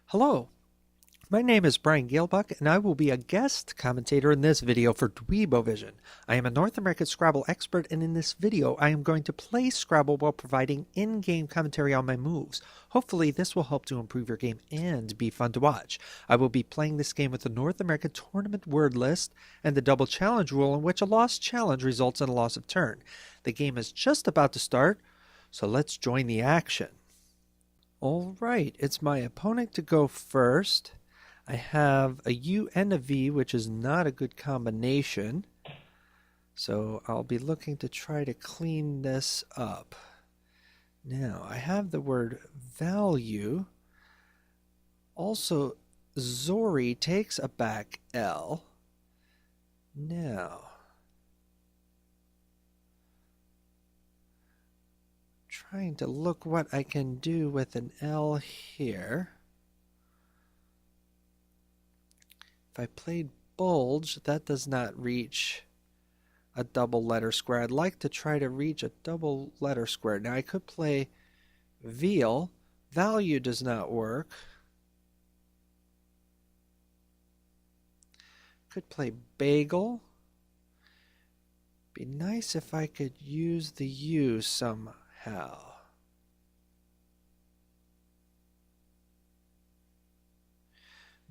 Hello, my name is Brian Galebuck, and I will be a guest commentator in this video for Dweebovision. I am a North American Scrabble expert, and in this video I am going to play Scrabble while providing in-game commentary on my moves. Hopefully this will help to improve your game and be fun to watch. I will be playing this game with the North American Tournament word list and the double challenge rule, in which a lost challenge results in a loss of turn. The game is just about to start, so let's join the action. Alright, it's my opponent to go first. I have a U and a V, which is not a good combination. So I'll be looking to try to clean this up. Now, I have the word value. Also, Zori takes a back L. Now, trying to look what I can do with an L here. If I played bulge, that does not reach a double letter square. I'd like to try to reach a double letter square. Now I could play veal. Value does not work. Could play bagel. Be nice if I could use the U somehow.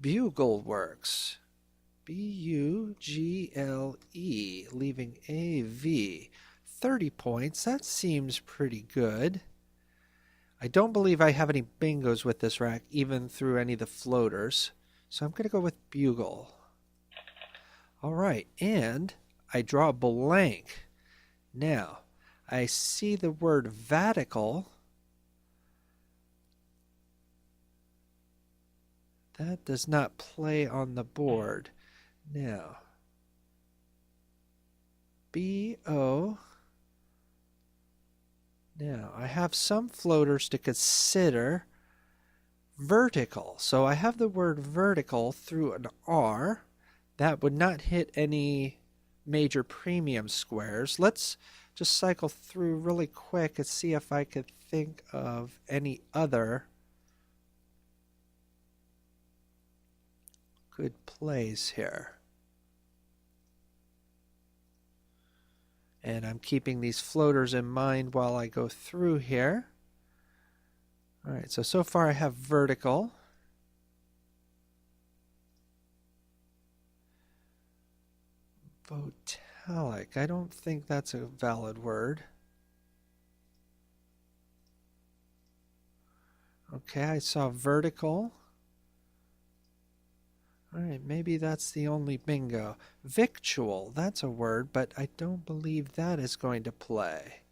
Bugle works. B-U-G-L-E, leaving A-V. 30 points, that seems pretty good. I don't believe I have any bingos with this rack, even through any of the floaters. So I'm going to go with bugle. Alright, and I draw a blank. Now, I see the word vatical. That does not play on the board. Now, B-O. Now, I have some floaters to consider. Vertical. So I have the word vertical through an R. That would not hit any major premium squares. Let's just cycle through really quick and see if I could think of any other good plays here. And I'm keeping these floaters in mind while I go through here. Alright, so far I have vertical. Votalic. I don't think that's a valid word. Okay, I saw vertical. Alright, maybe that's the only bingo. Victual, that's a word, but I don't believe that is going to play.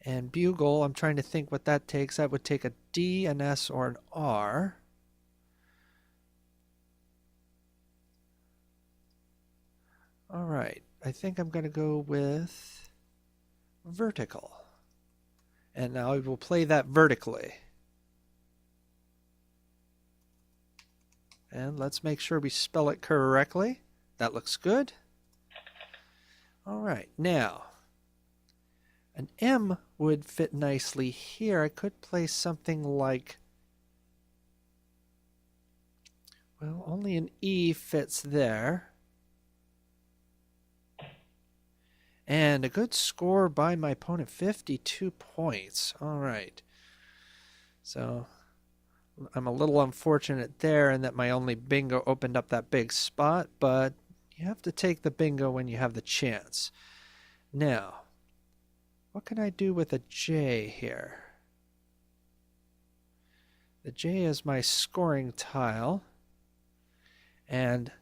And bugle, I'm trying to think what that takes. That would take a D, an S, or an R. Alright, I think I'm going to go with vertical. And now I will play that vertically. And let's make sure we spell it correctly. That looks good. Alright, now, an M would fit nicely here. I could play something like, well, only an E fits there. And a good score by my opponent, 52 points. Alright, so I'm a little unfortunate there in that my only bingo opened up that big spot, but you have to take the bingo when you have the chance. Now, what can I do with a J here? The J is my scoring tile, and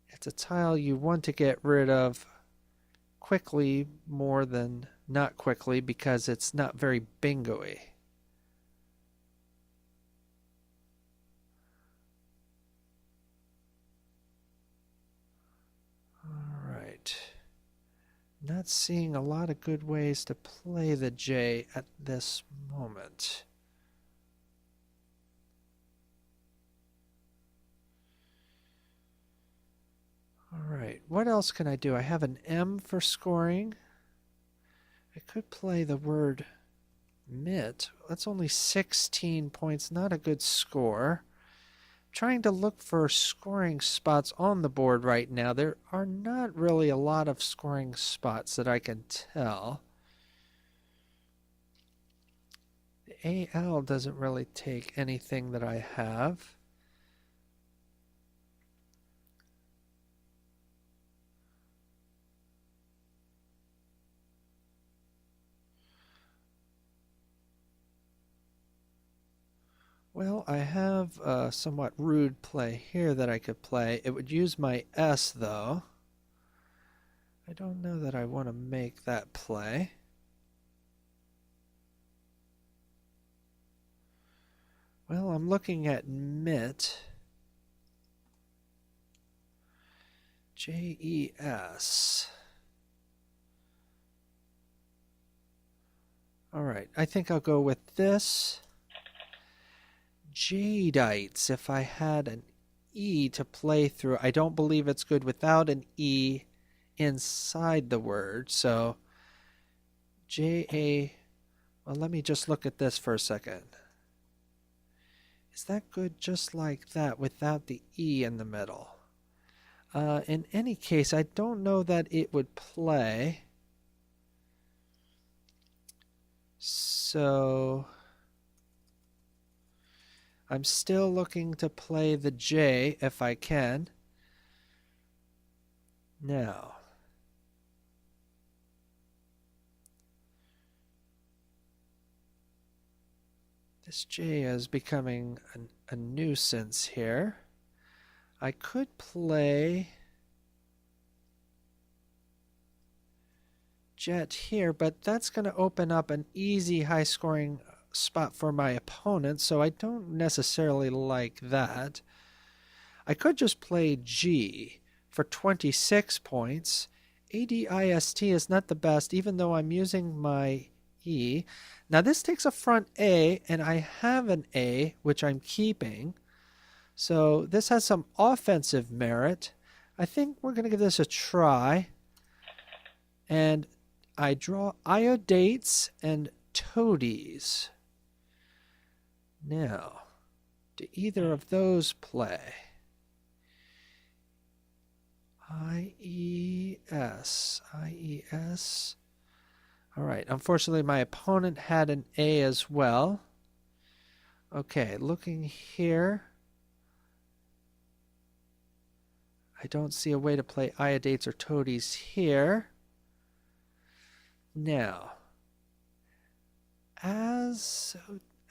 it's a tile you want to get rid of quickly more than not quickly because it's not very bingo-y. Not seeing a lot of good ways to play the J at this moment. Alright, what else can I do? I have an M for scoring. I could play the word Mitt, that's only 16 points, not a good score. Trying to look for scoring spots on the board right now. There are not really a lot of scoring spots that I can tell. The AL doesn't really take anything that I have. Well, I have a somewhat rude play here that I could play. It would use my S, though. I don't know that I want to make that play. Well, I'm looking at Mitt. Jes. All right, I think I'll go with this. Jadeites, if I had an E to play through. I don't believe it's good without an E inside the word. So J-A, well, let me just look at this for a second. Is that good just like that without the E in the middle? In any case, I don't know that it would play. So I'm still looking to play the J if I can. Now, this J is becoming a nuisance here. I could play Jet here, but that's going to open up an easy high-scoring spot for my opponent, so I don't necessarily like that. I could just play G for 26 points. ADIST is not the best, even though I'm using my E. Now this takes a front A, and I have an A, which I'm keeping. So this has some offensive merit. I think we're going to give this a try. And I draw iodates and toadies. Now, do either of those play? IES. IES. All right. Unfortunately, my opponent had an A as well. Okay, looking here. I don't see a way to play iodates or toadies here. Now,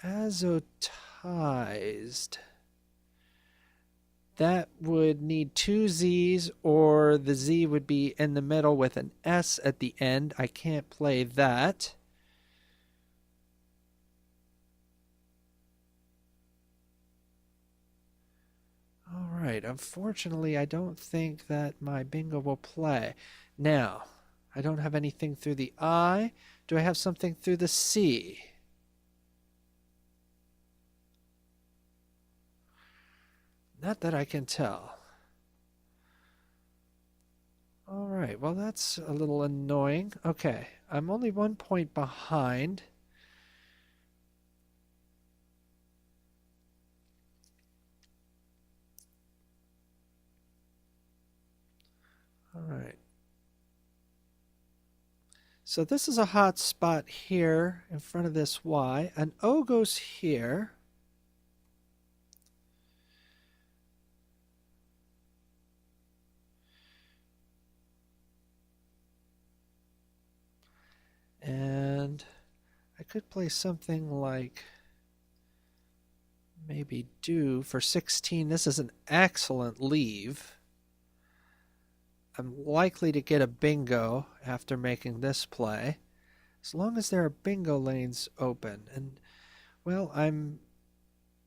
azotized. That would need two Z's, or the Z would be in the middle with an S at the end. I can't play that. All right, unfortunately, I don't think that my bingo will play. Now, I don't have anything through the I. Do I have something through the C? Not that I can tell. All right, well, that's a little annoying. Okay, I'm only 1 point behind. All right. So this is a hot spot here in front of this Y. An O goes here. And I could play something like maybe do for 16. This is an excellent leave. I'm likely to get a bingo after making this play, as long as there are bingo lanes open. And, well, I'm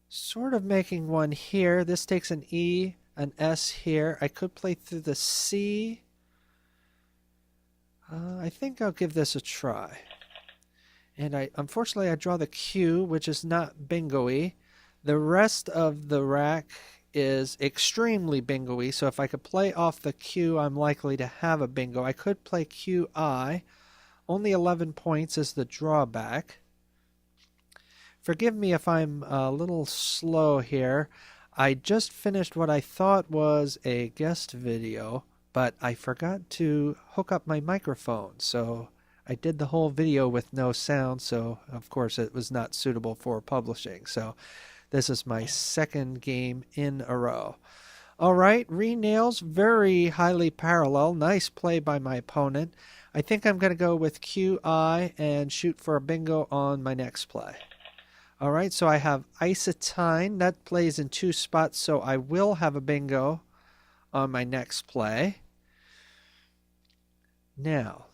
sort of making one here. This takes an E, an S here. I could play through the C. I think I'll give this a try. And unfortunately, I draw the Q, which is not bingo-y. The rest of the rack is extremely bingo-y, so if I could play off the Q, I'm likely to have a bingo. I could play QI. Only 11 points is the drawback. Forgive me if I'm a little slow here. I just finished what I thought was a guest video, but I forgot to hook up my microphone, so I did the whole video with no sound, so of course it was not suitable for publishing. So this is my second game in a row. All right, re-nails, very highly parallel. Nice play by my opponent. I think I'm going to go with QI and shoot for a bingo on my next play. All right, so I have isotine. That plays in 2 spots, so I will have a bingo on my next play. Now,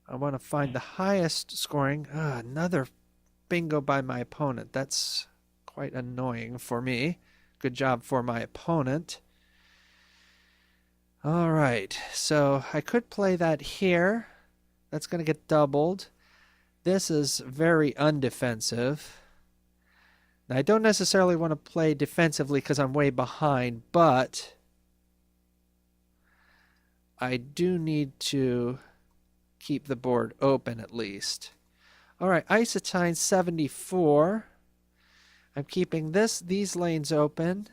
I want to find the highest scoring. Another bingo by my opponent. That's quite annoying for me. Good job for my opponent. All right, so I could play that here. That's going to get doubled. This is very undefensive. Now, I don't necessarily want to play defensively because I'm way behind, but I do need to keep the board open at least. All right, isotine 74. I'm keeping these lanes open.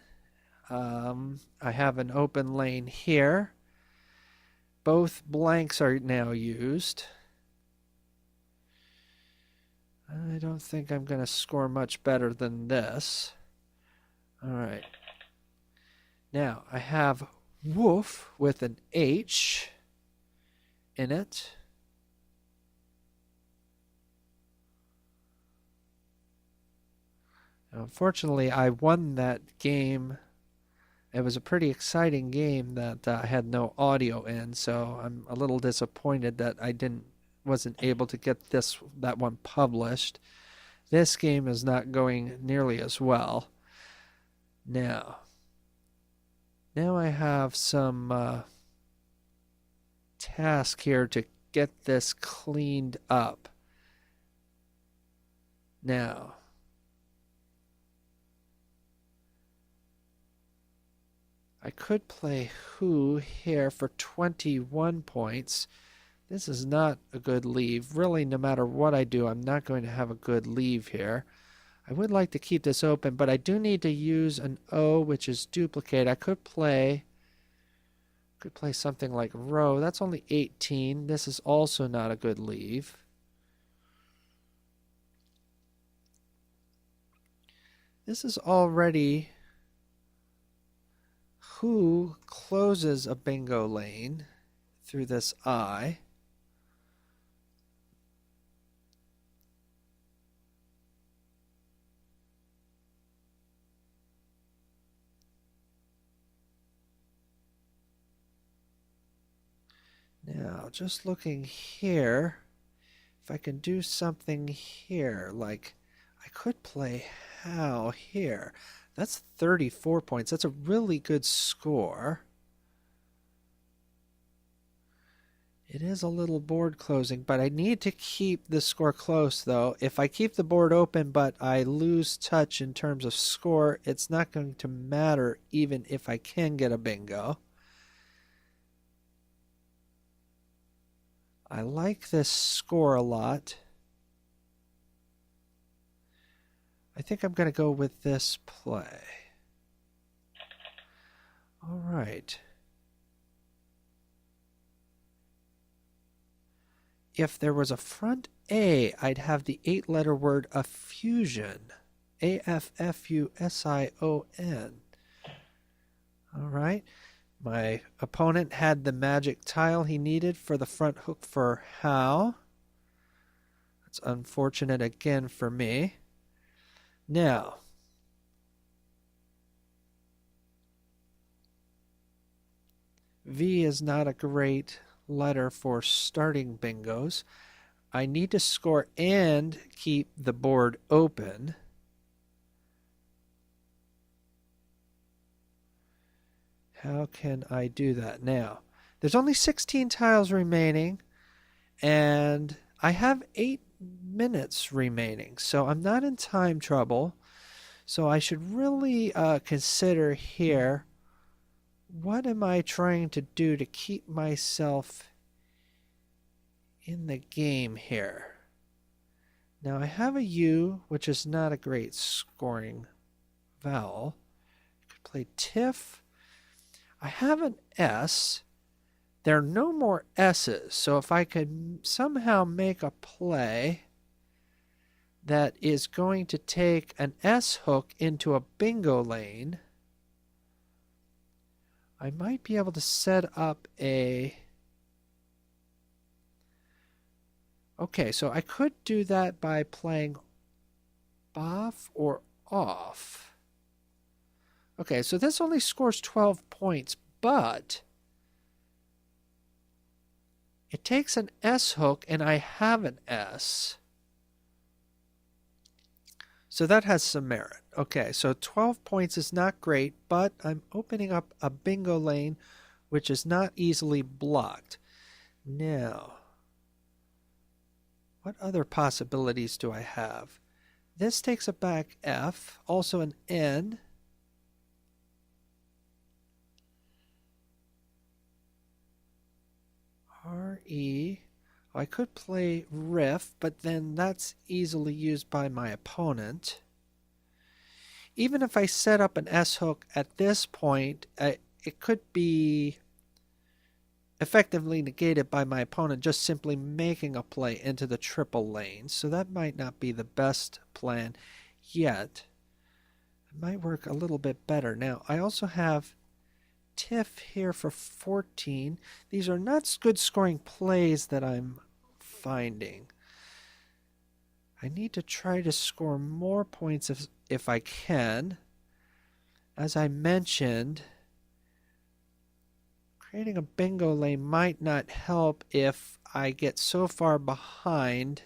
I have an open lane here. Both blanks are now used. I don't think I'm going to score much better than this. All right. Now, I have woof with an H in it. Unfortunately, I won that game. It was a pretty exciting game that I had no audio in, so I'm a little disappointed that I wasn't able to get that one published. This game is not going nearly as well. Now I have some task here to get this cleaned up. Now, I could play who here for 21 points. This is not a good leave. Really, no matter what I do, I'm not going to have a good leave here. I would like to keep this open, but I do need to use an O, which is duplicate. I could play something like row. That's only 18. This is also not a good leave. This is already who closes a bingo lane through this I. Now, just looking here, if I can do something here, like I could play how here. That's 34 points. That's a really good score. It is a little board closing, but I need to keep the score close, though. If I keep the board open, but I lose touch in terms of score, it's not going to matter even if I can get a bingo. I like this score a lot. I think I'm going to go with this play. All right. If there was a front A, I'd have the 8-letter word affusion. A-F-F-U-S-I-O-N. All right. My opponent had the magic tile he needed for the front hook for how. That's unfortunate again for me. Now, V is not a great letter for starting bingos. I need to score and keep the board open. How can I do that now? There's only 16 tiles remaining, and I have 8 minutes remaining, so I'm not in time trouble. So I should really consider here, what am I trying to do to keep myself in the game here? Now I have a U, which is not a great scoring vowel. I could play tiff. I have an S. There are no more S's, so if I could somehow make a play that is going to take an S hook into a bingo lane, I might be able to set up a... Okay, so I could do that by playing off or off. Okay, so this only scores 12 points, but it takes an S hook and I have an S. So that has some merit. Okay, so 12 points is not great, but I'm opening up a bingo lane which is not easily blocked. Now, what other possibilities do I have? This takes a back F, also an N. R-E. Oh, I could play riff, but then that's easily used by my opponent. Even if I set up an S hook at this point, it could be effectively negated by my opponent just simply making a play into the triple lane. So that might not be the best plan yet. It might work a little bit better. Now, I also have tiff here for 14. These are not good scoring plays that I'm finding. I need to try to score more points if I can. As I mentioned, creating a bingo lane might not help if I get so far behind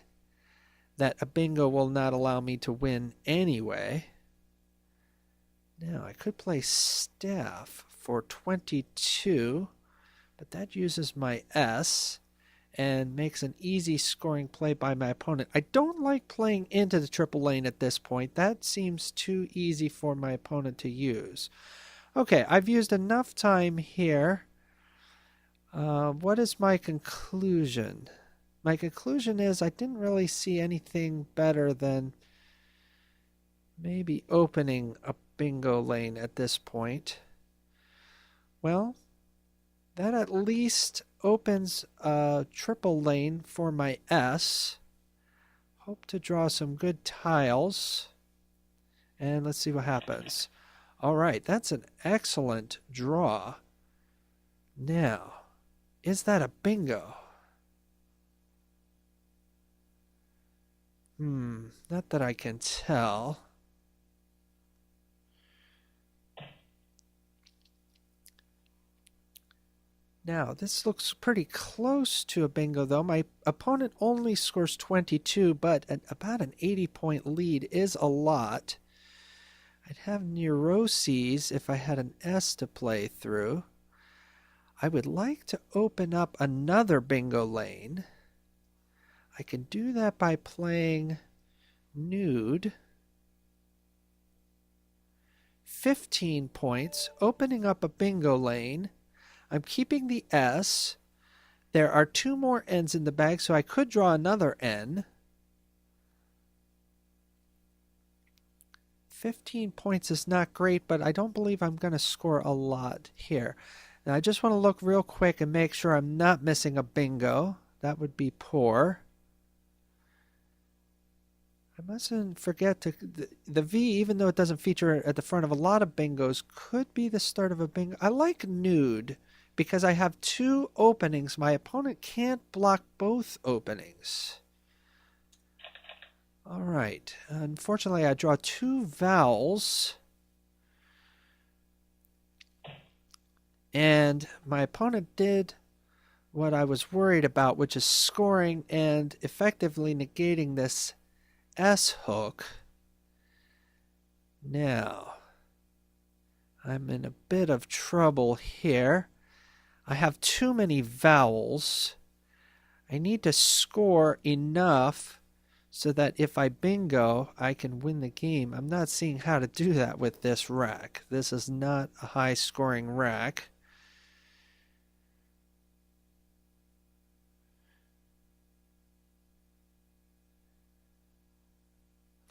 that a bingo will not allow me to win anyway. Now, I could play staff for 22, but that uses my S and makes an easy scoring play by my opponent. I don't like playing into the triple lane at this point. That seems too easy for my opponent to use. Okay, I've used enough time here. What is my conclusion? My conclusion is I didn't really see anything better than maybe opening a bingo lane at this point. Well, that at least opens a triple lane for my S. Hope to draw some good tiles. And let's see what happens. All right, that's an excellent draw. Now, is that a bingo? Not that I can tell. Now, this looks pretty close to a bingo, though. My opponent only scores 22, but about an 80-point lead is a lot. I'd have neuroses if I had an S to play through. I would like to open up another bingo lane. I can do that by playing nude. 15 points, opening up a bingo lane. I'm keeping the S. There are 2 more N's in the bag, so I could draw another N. 15 points is not great, but I don't believe I'm going to score a lot here. Now, I just want to look real quick and make sure I'm not missing a bingo. That would be poor. I mustn't forget the V, even though it doesn't feature at the front of a lot of bingos, could be the start of a bingo. I like nude because I have 2 openings. My opponent can't block both openings. All right. Unfortunately, I draw 2 vowels. And my opponent did what I was worried about, which is scoring and effectively negating this S hook. Now, I'm in a bit of trouble here. I have too many vowels. I need to score enough so that if I bingo, I can win the game. I'm not seeing how to do that with this rack. This is not a high-scoring rack.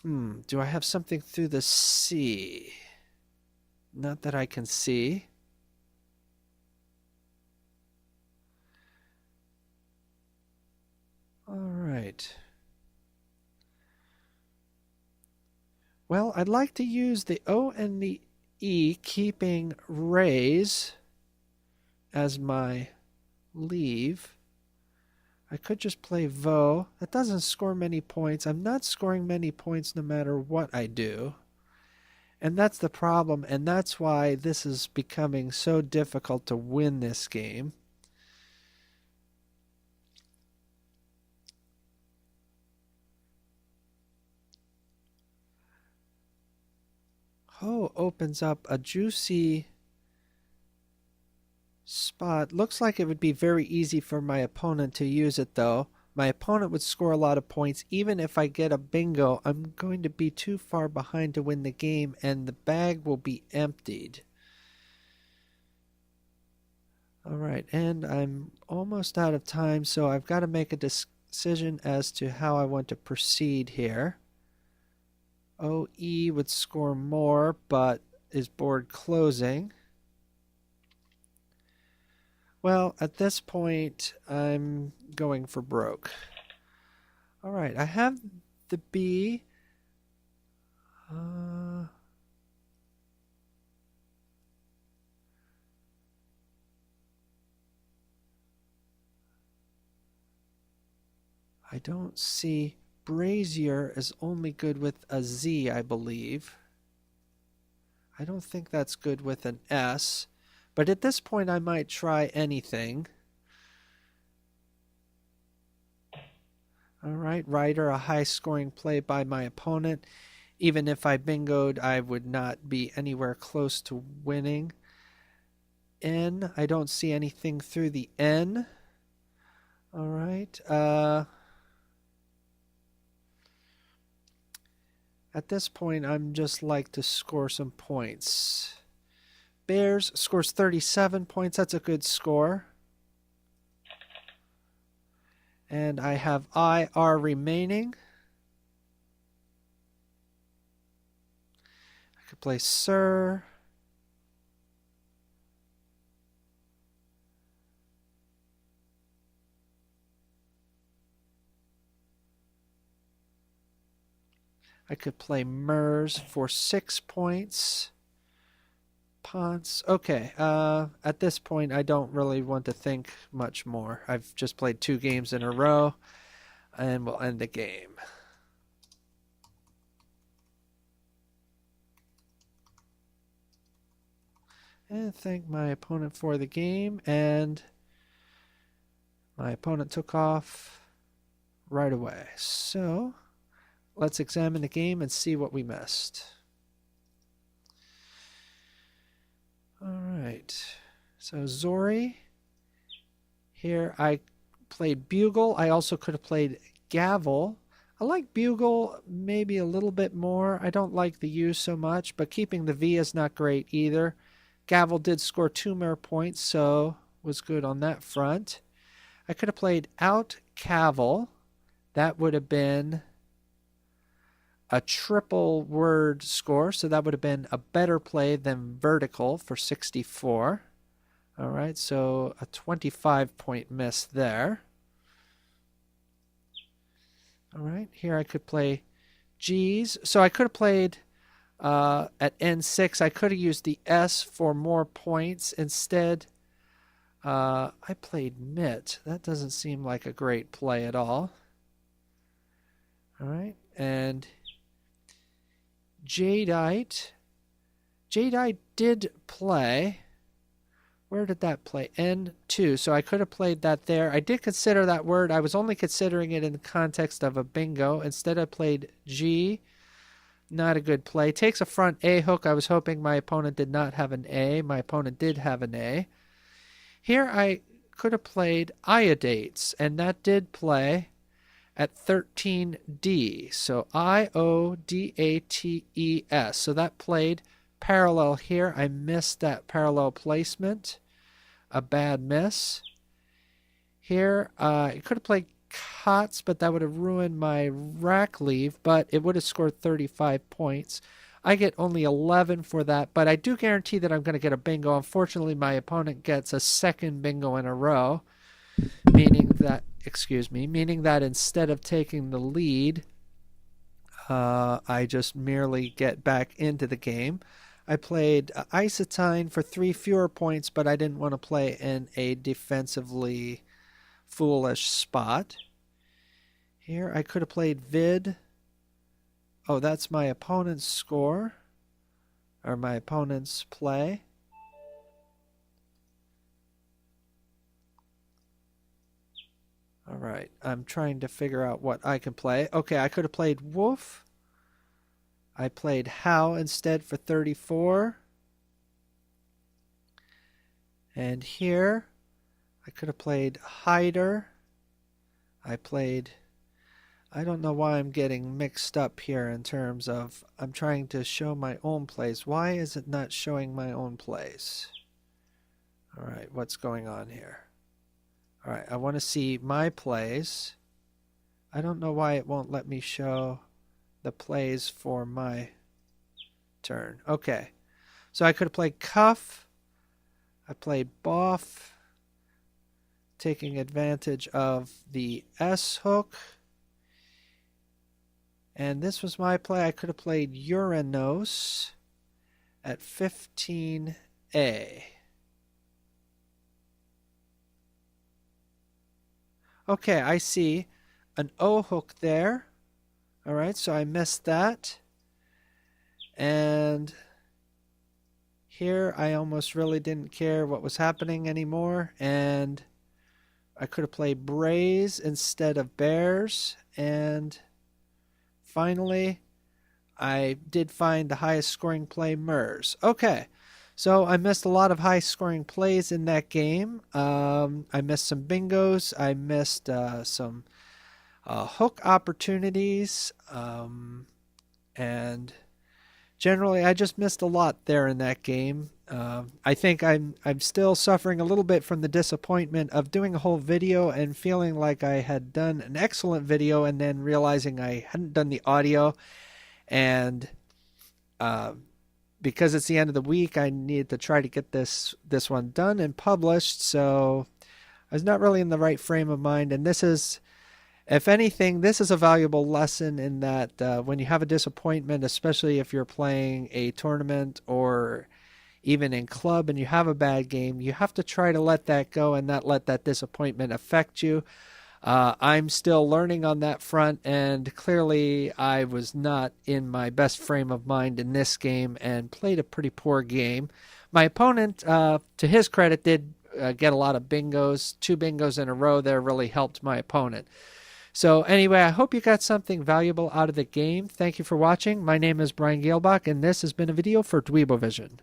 Do I have something through the C? Not that I can see. All right. Well, I'd like to use the O and the E, keeping raise as my leave. I could just play vo. That doesn't score many points. I'm not scoring many points no matter what I do. And that's the problem, and that's why this is becoming so difficult to win this game. Ho opens up a juicy spot. Looks like it would be very easy for my opponent to use it, though. My opponent would score a lot of points. Even if I get a bingo, I'm going to be too far behind to win the game, and the bag will be emptied. All right, and I'm almost out of time, so I've got to make a decision as to how I want to proceed here. OE would score more, but is board closing? Well, at this point, I'm going for broke. All right, I have the B. I don't see. Brazier is only good with a Z, I believe. I don't think that's good with an S. But at this point, I might try anything. All right, Rider, a high-scoring play by my opponent. Even if I bingoed, I would not be anywhere close to winning. N, I don't see anything through the N. All right. At this point, I'm just like to score some points. Bears scores 37 points. That's a good score. And I have IR remaining. I could play Sir. I could play Mers for 6 points. Ponce. Okay, at this point, I don't really want to think much more. I've just played 2 games in a row, and we'll end the game. And thank my opponent for the game, and my opponent took off right away. So let's examine the game and see what we missed. All right, so Zori. Here I played Bugle. I also could have played Gavel. I like Bugle maybe a little bit more. I don't like the U so much, but keeping the V is not great either. Gavel did score 2 more points, so was good on that front. I could have played Out Cavel. That would have been a triple word score, so that would have been a better play than Vertical for 64. All right, so a 25-point miss there. All right, here I could play G's. So I could have played at N6. I could have used the S for more points. Instead, I played Mitt. That doesn't seem like a great play at all. All right, and Jadeite. Jadeite did play. Where did that play? N2. So I could have played that there. I did consider that word. I was only considering it in the context of a bingo. Instead, I played G. Not a good play. Takes a front A hook. I was hoping my opponent did not have an A. My opponent did have an A. Here I could have played Iodates, and that did play at 13D. So Iodates. So that played parallel here. I missed that parallel placement. A bad miss. Here, I could have played cots, but that would have ruined my rack leave, but it would have scored 35 points. I get only 11 for that, but I do guarantee that I'm going to get a bingo. Unfortunately, my opponent gets a second bingo in a row, meaning that instead of taking the lead, I just merely get back into the game. I played Isotine for 3 fewer points, but I didn't want to play in a defensively foolish spot. Here I could have played Vid. Oh, that's my opponent's score, or my opponent's play. All right, I'm trying to figure out what I can play. Okay, I could have played Wolf. I played How instead for 34. And here, I could have played Hider. I don't know why I'm getting mixed up here in terms of I'm trying to show my own plays. Why is it not showing my own plays? All right, what's going on here? All right, I want to see my plays. I don't know why it won't let me show the plays for my turn. Okay, so I could have played Cuff. I played Boff, taking advantage of the S hook. And this was my play. I could have played Uranos at 15A. Okay, I see an O hook there. All right, so I missed that. And here I almost really didn't care what was happening anymore. And I could have played Brays instead of Bears. And finally, I did find the highest scoring play, Mers. Okay, so I missed a lot of high scoring plays in that game. I missed some bingos. I missed some hook opportunities. And generally, I just missed a lot there in that game. I think I'm still suffering a little bit from the disappointment of doing a whole video and feeling like I had done an excellent video and then realizing I hadn't done the audio. And because it's the end of the week, I need to try to get this one done and published. So I was not really in the right frame of mind. And this is, if anything, this is a valuable lesson in that when you have a disappointment, especially if you're playing a tournament or even in club and you have a bad game, you have to try to let that go and not let that disappointment affect you. I'm still learning on that front, and clearly I was not in my best frame of mind in this game and played a pretty poor game. My opponent, to his credit, did get a lot of bingos. 2 bingos in a row there really helped my opponent. So anyway, I hope you got something valuable out of the game. Thank you for watching. My name is Brian Gehlbach, and this has been a video for Dweebovision.